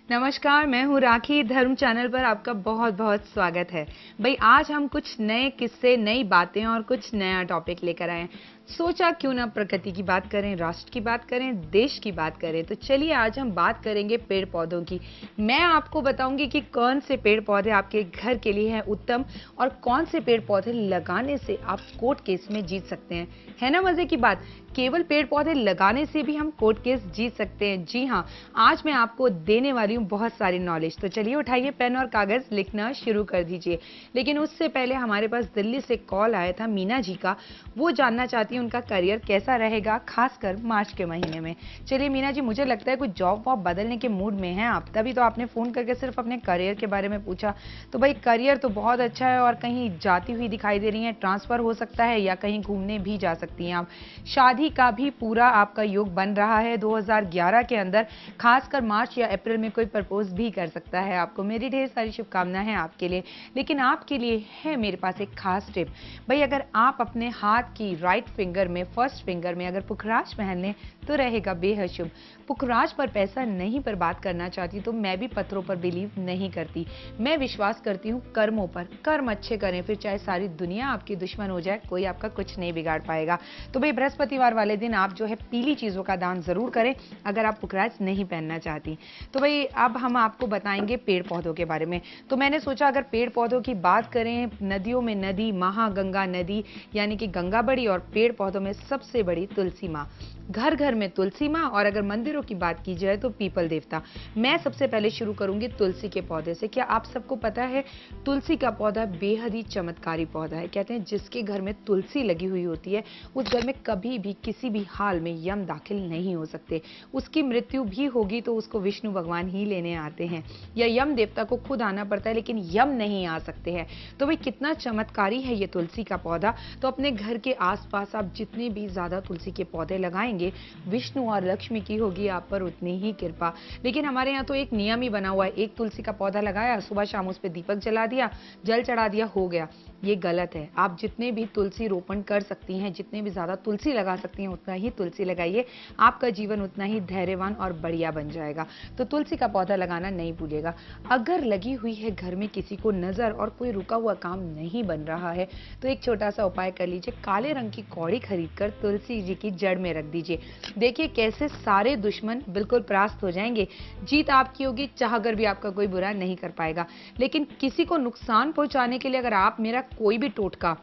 नमस्कार, मैं हूँ राखी। धर्म चैनल पर आपका बहुत बहुत स्वागत है। भाई आज हम कुछ नए किस्से, नई बातें और कुछ नया टॉपिक लेकर आए हैं। सोचा क्यों ना प्रकृति की बात करें, राष्ट्र की बात करें, देश की बात करें। तो चलिए आज हम बात करेंगे पेड़ पौधों की। मैं आपको बताऊंगी कि कौन से पेड़ पौधे आपके घर के लिए हैं उत्तम और कौन से पेड़ पौधे लगाने से आप कोर्ट केस में जीत सकते हैं। है ना मजे की बात? केवल पेड़ पौधे लगाने से भी हम कोर्ट केस जीत सकते हैं। जी हाँ, आज मैं आपको देने वाली हूँ बहुत सारी नॉलेज। तो चलिए उठाइए पेन और कागज, लिखना शुरू कर दीजिए। लेकिन उससे पहले हमारे पास दिल्ली से कॉल आया था मीना जी का। वो जानना चाहती है उनका करियर कैसा रहेगा, खासकर मार्च के महीने में। चलिए मीना जी, मुझे लगता है कुछ जॉब वॉब बदलने के मूड में हैं आप, तभी तो आपने फोन करके सिर्फ अपने करियर के बारे में पूछा। तो भाई करियर तो बहुत अच्छा है और कहीं जाती हुई दिखाई दे रही है, ट्रांसफर हो सकता है या कहीं घूमने भी जा सकती हैं आप। शादी का भी पूरा आपका योग बन रहा है 2011 के अंदर, खासकर मार्च या अप्रैल में कोई प्रपोज भी कर सकता है आपको। मेरी ढेर सारी शुभकामनाएं हैं आपके लिए। लेकिन आपके लिए है मेरे पास एक खास टिप। भाई अगर आप अपने हाथ की राइट फिंगर में, फर्स्ट फिंगर में अगर पुखराज पहन लें तो रहेगा बेहद शुभ। पुखराज पर पैसा नहीं पर बात करना चाहती तो मैं भी पत्रों पर बिलीव नहीं करती। मैं विश्वास करती हूँ कर्मों पर। कर्म अच्छे करें, फिर चाहे सारी दुनिया आपकी दुश्मन हो जाए, कोई आपका कुछ नहीं बिगाड़ पाएगा। तो भाई बृहस्पतिवार वाले दिन आप जो है पीली चीजों का दान जरूर करें अगर आप पुखराज नहीं पहनना चाहती। तो भाई अब हम आपको बताएंगे पेड़ पौधों के बारे में। तो मैंने सोचा अगर पेड़ पौधों की बात करें, नदियों में नदी महागंगा नदी यानी कि गंगा बड़ी, और पेड़ पौधों में सबसे बड़ी तुलसी माँ। घर घर में तुलसी माँ, और अगर मंदिरों की बात की जाए तो पीपल देवता। मैं सबसे पहले शुरू करूंगी तुलसी के पौधे से। क्या आप सबको पता है तुलसी का पौधा बेहद ही चमत्कारी पौधा है। कहते हैं जिसके घर में तुलसी लगी हुई होती है उस घर में कभी भी किसी भी हाल में यम दाखिल नहीं हो सकते। उसकी मृत्यु भी होगी तो उसको विष्णु भगवान ही लेने आते हैं, या यम देवता को खुद आना पड़ता है, लेकिन यम नहीं आ सकते हैं। तो भाई कितना चमत्कारी है ये तुलसी का पौधा। तो अपने घर के आसपास आप जितने भी ज्यादा तुलसी के पौधे लगाएंगे, विष्णु और लक्ष्मी की होगी आप पर उतनी ही कृपा। लेकिन हमारे यहाँ तो एक नियम ही बना हुआ है, एक तुलसी का पौधा लगाया, सुबह शाम उस पर दीपक जला दिया, जल चढ़ा दिया, हो गया। ये गलत है। आप जितने भी तुलसी रोपण कर सकती हैं, जितने भी ज्यादा तुलसी लगा सकती हैं, उतना ही तुलसी लगाइए। आपका जीवन उतना ही धैर्यवान और बढ़िया बन जाएगा। तो तुलसी का पौधा लगाना नहीं भूलिएगा। अगर लगी हुई है घर में किसी को नजर और कोई रुका हुआ काम नहीं बन रहा है तो एक छोटा सा उपाय कर लीजिए। काले रंग की कौड़ी खरीदकर तुलसी जी की जड़ में रख दीजिए। देखिए कैसे सारे दुश्मन बिल्कुल परास्त हो जाएंगे। जीत आपकी होगी, चाहकर भी आपका कोई बुरा नहीं कर पाएगा। लेकिन किसी को नुकसान पहुंचाने के लिए अगर आप मेरा कोई भी टोटका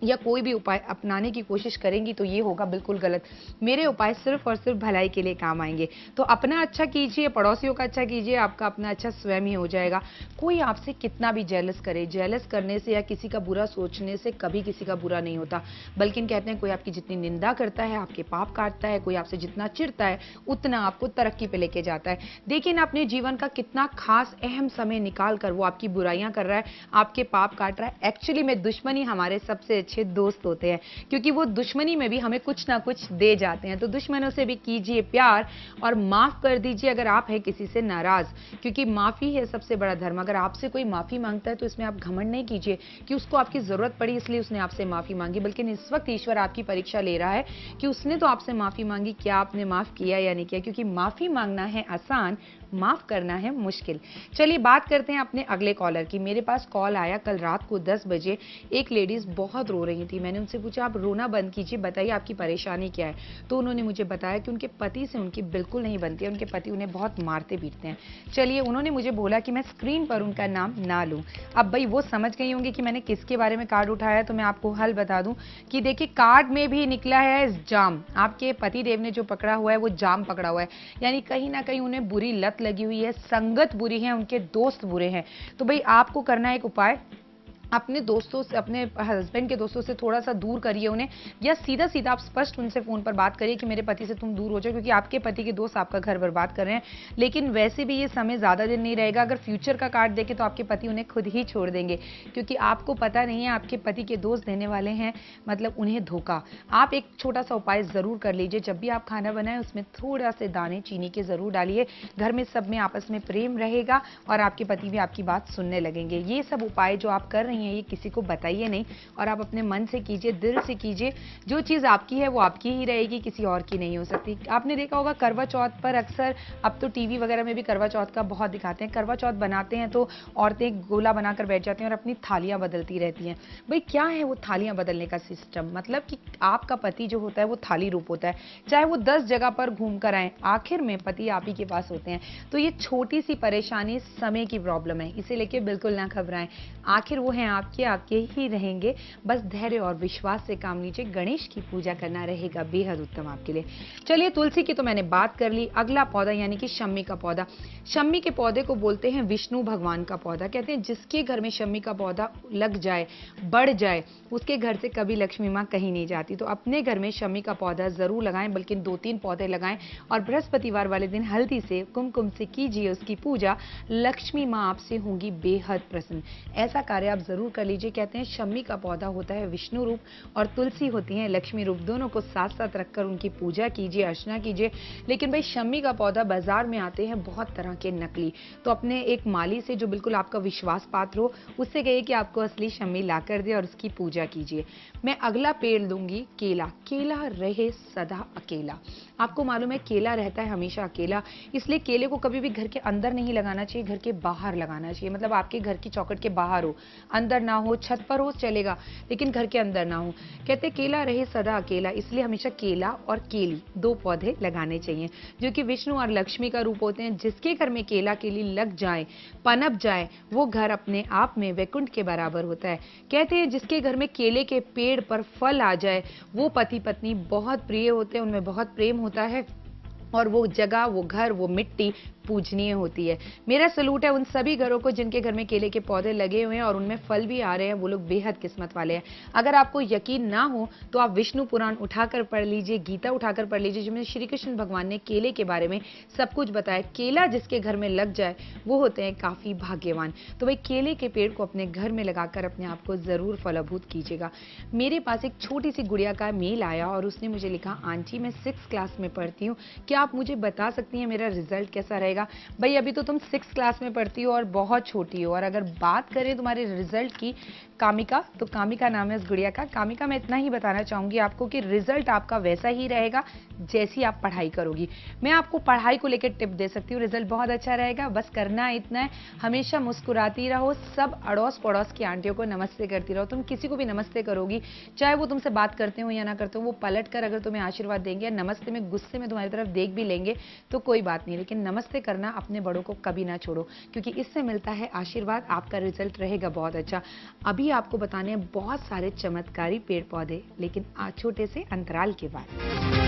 या कोई भी उपाय अपनाने की कोशिश करेंगी तो ये होगा बिल्कुल गलत। मेरे उपाय सिर्फ और सिर्फ भलाई के लिए काम आएंगे। तो अपना अच्छा कीजिए, पड़ोसियों का अच्छा कीजिए, आपका अपना अच्छा स्वयं ही हो जाएगा। कोई आपसे कितना भी जेलस करे, जेलस करने से या किसी का बुरा सोचने से कभी किसी का बुरा नहीं होता। बल्कि कहते हैं कोई आपकी जितनी निंदा करता है आपके पाप काटता है, कोई आपसे जितना चिढ़ता है उतना आपको तरक्की पे लेके जाता है। देखिए ना अपने जीवन का कितना खास अहम समय निकाल कर वो आपकी बुराइयां कर रहा है, आपके पाप काट रहा है। एक्चुअली में दुश्मन ही हमारे सबसे अच्छे दोस्त होते हैं, क्योंकि वो दुश्मनी में भी हमें कुछ ना कुछ दे जाते हैं। तो दुश्मनों से भी कीजिए प्यार और माफ कर दीजिए अगर आप हैं किसी से नाराज, क्योंकि माफी है सबसे बड़ा धर्म। अगर आपसे कोई माफी मांगता है तो इसमें आप घमंड नहीं कीजिए कि उसको आपकी जरूरत पड़ी इसलिए उसने आपसे माफी मांगी, बल्कि इस वक्त ईश्वर आपकी परीक्षा ले रहा है कि उसने तो आपसे माफी मांगी, क्या आपने माफ किया या नहीं किया। क्योंकि माफी मांगना है आसान, माफ करना है मुश्किल। चलिए बात करते हैं अपने अगले कॉलर की। मेरे पास कॉल आया कल रात को 10 बजे। एक लेडीज बहुत रो रही थी। मैंने उनसे पूछा आप रोना बंद कीजिए, बताइए आपकी परेशानी क्या है। तो उन्होंने मुझे बताया कि उनके पति से उनकी बिल्कुल नहीं बनती है, उनके पति उन्हें बहुत मारते पीटते हैं। चलिए उन्होंने मुझे बोला कि मैं स्क्रीन पर उनका नाम ना लूं। अब भाई वो समझ गई होंगी कि मैंने किसके बारे में कार्ड उठाया, तो मैं आपको हल बता दूं कि देखिए कार्ड में भी निकला है जाम। आपके पति देव ने जो पकड़ा हुआ है वो जाम पकड़ा हुआ है, यानी कहीं ना कहीं उन्हें बुरी लत लगी हुई है, संगत बुरी है, उनके दोस्त बुरे हैं। तो भाई आपको करना है एक उपाय, अपने दोस्तों से, अपने हस्बैंड के दोस्तों से थोड़ा सा दूर करिए उन्हें, या सीधा सीधा आप स्पष्ट उनसे फोन पर बात करिए कि मेरे पति से तुम दूर हो जाओ, क्योंकि आपके पति के दोस्त आपका घर बर्बाद कर रहे हैं। लेकिन वैसे भी ये समय ज्यादा दिन नहीं रहेगा। अगर फ्यूचर का कार्ड देखे तो आपके पति उन्हें खुद ही छोड़ देंगे, क्योंकि आपको पता नहीं है आपके पति के दोस्त देने वाले हैं मतलब उन्हें धोखा। आप एक छोटा सा उपाय जरूर कर लीजिए, जब भी आप खाना बनाएं उसमें थोड़ा से दाने चीनी के जरूर डालिए। घर में सब में आपस में प्रेम रहेगा और आपके पति भी आपकी बात सुनने लगेंगे। ये सब उपाय जो आप कर रही नहीं है, ये किसी को बताइए नहीं और आप अपने मन से कीजिए, दिल से कीजिए। जो चीज़ आपकी है वो आपकी ही रहेगी, किसी और की नहीं हो सकती। आपने देखा होगा करवा चौथ पर अक्सर, अब तो टीवी वगैरह में भी करवा चौथ का बहुत दिखाते हैं। करवा चौथ बनाते हैं तो औरतें गोला बनाकर बैठ जाती हैं और अपनी थालियां बदलती रहती हैं। भाई क्या है वो थालियां बदलने का सिस्टम? मतलब कि आपका पति जो होता है वो थाली रूप होता है, चाहे वो 10 जगह पर घूम कर आए, आखिर में पति आप ही के पास होते हैं। तो ये छोटी सी परेशानी समय की प्रॉब्लम है, इसे लेके बिल्कुल ना घबराएं। आखिर वो हैं आपके, आपके ही रहेंगे। बस धैर्य और विश्वास से काम लीजिए। गणेश की पूजा करना रहेगा बेहद उत्तम आपके लिए। चलिए, तुलसी की तो मैंने बात कर ली। अगला पौधा यानी कि शम्मी का पौधा। शम्मी के पौधे को बोलते हैं विष्णु भगवान का पौधा। कहते हैं जिसके घर में शम्मी का पौधा लग जाए, बढ़ जाए, उसके घर से कभी लक्ष्मी माँ कहीं नहीं जाती। तो अपने घर में शम्मी का पौधा जरूर लगाएं, बल्कि 2-3 पौधे लगाएं और बृहस्पतिवार वाले दिन हल्दी से, कुमकुम से कीजिए उसकी पूजा। लक्ष्मी माँ आपसे होंगी बेहद प्रसन्न। ऐसा कार्य आप जरूर कर लीजिए। कहते हैं शम्मी का पौधा होता है विष्णु रूप और तुलसी होती है लक्ष्मी रूप। दोनों को साथ साथ रखकर उनकी पूजा कीजिए, अर्चना कीजिए। लेकिन भाई शम्मी का पौधा बाजार में आते हैं बहुत तरह के नकली, तो अपने एक माली से जो बिल्कुल आपका विश्वास पात्र हो, उससे कहिए कि आपको असली शम्मी ला कर दे और उसकी पूजा कीजिए। मैं अगला पेड़ लूंगी केला। केला रहे सदा अकेला। आपको मालूम है केला रहता है हमेशा अकेला, इसलिए केले को कभी भी घर के अंदर नहीं लगाना चाहिए, घर के बाहर लगाना चाहिए। मतलब आपके घर की चौखट के बाहर हो, अंदर ना हो, छत पर हो चलेगा, लेकिन घर के अंदर ना हो। कहते केला रहे सदा अकेला, इसलिए हमेशा केला और केली 2 पौधे लगाने चाहिए, जो कि विष्णु और लक्ष्मी का रूप होते हैं। जिसके घर में केला केली लग जाए, पनप जाए, वो घर अपने आप में वैकुंठ के बराबर होता है। कहते हैं जिसके घर में केले के पेड़ पर फल आ जाए, वो पति पत्नी बहुत प्रिय होते हैं, उनमें बहुत प्रेम होता है और वो जगह, वो घर, वो मिट्टी पूजनीय होती है। मेरा सलूट है उन सभी घरों को जिनके घर में केले के पौधे लगे हुए हैं और उनमें फल भी आ रहे हैं। वो लोग बेहद किस्मत वाले हैं। अगर आपको यकीन ना हो तो आप विष्णु पुराण उठाकर पढ़ लीजिए, गीता उठाकर पढ़ लीजिए, जिसमें श्री कृष्ण भगवान ने केले के बारे में सब कुछ बताया। केला जिसके घर में लग जाए वो होते हैं काफी भाग्यवान। तो भाई केले के पेड़ को अपने घर में लगाकर अपने आप को जरूर फलभूत कीजिएगा। मेरे पास एक छोटी सी गुड़िया का मेल आया और उसने मुझे लिखा, आंटी मैं 6th क्लास में पढ़ती हूँ, क्या आप मुझे बता सकती हैं मेरा रिजल्ट कैसा रहेगा? भाई अभी तो तुम 6th क्लास में पढ़ती हो और बहुत छोटी हो। और अगर बात करें तुम्हारे रिजल्ट की, कामिका, तो कामिका नाम है उस गुड़िया का। कामिका, मैं इतना ही बताना चाहूंगी आपको कि रिजल्ट आपका वैसा ही रहेगा जैसी आप पढ़ाई करोगी। मैं आपको पढ़ाई को लेकर टिप दे सकती हूँ, रिजल्ट बहुत अच्छा रहेगा। बस करना इतना है, हमेशा मुस्कुराती रहो, सब अड़ोस पड़ोस की आंटियों को नमस्ते करती रहो। तुम किसी को भी नमस्ते करोगी, चाहे वो तुमसे बात करते हो या ना करते हो, वो पलट कर अगर तुम्हें आशीर्वाद देंगे, नमस्ते में गुस्से में तुम्हारी तरफ देख भी लेंगे तो कोई बात नहीं, लेकिन नमस्ते करना अपने बड़ों को कभी ना छोड़ो, क्योंकि इससे मिलता है आशीर्वाद। आपका रिजल्ट रहेगा बहुत अच्छा। अभी आपको बताने हैं बहुत सारे चमत्कारी पेड़ पौधे, लेकिन छोटे से अंतराल के बाद।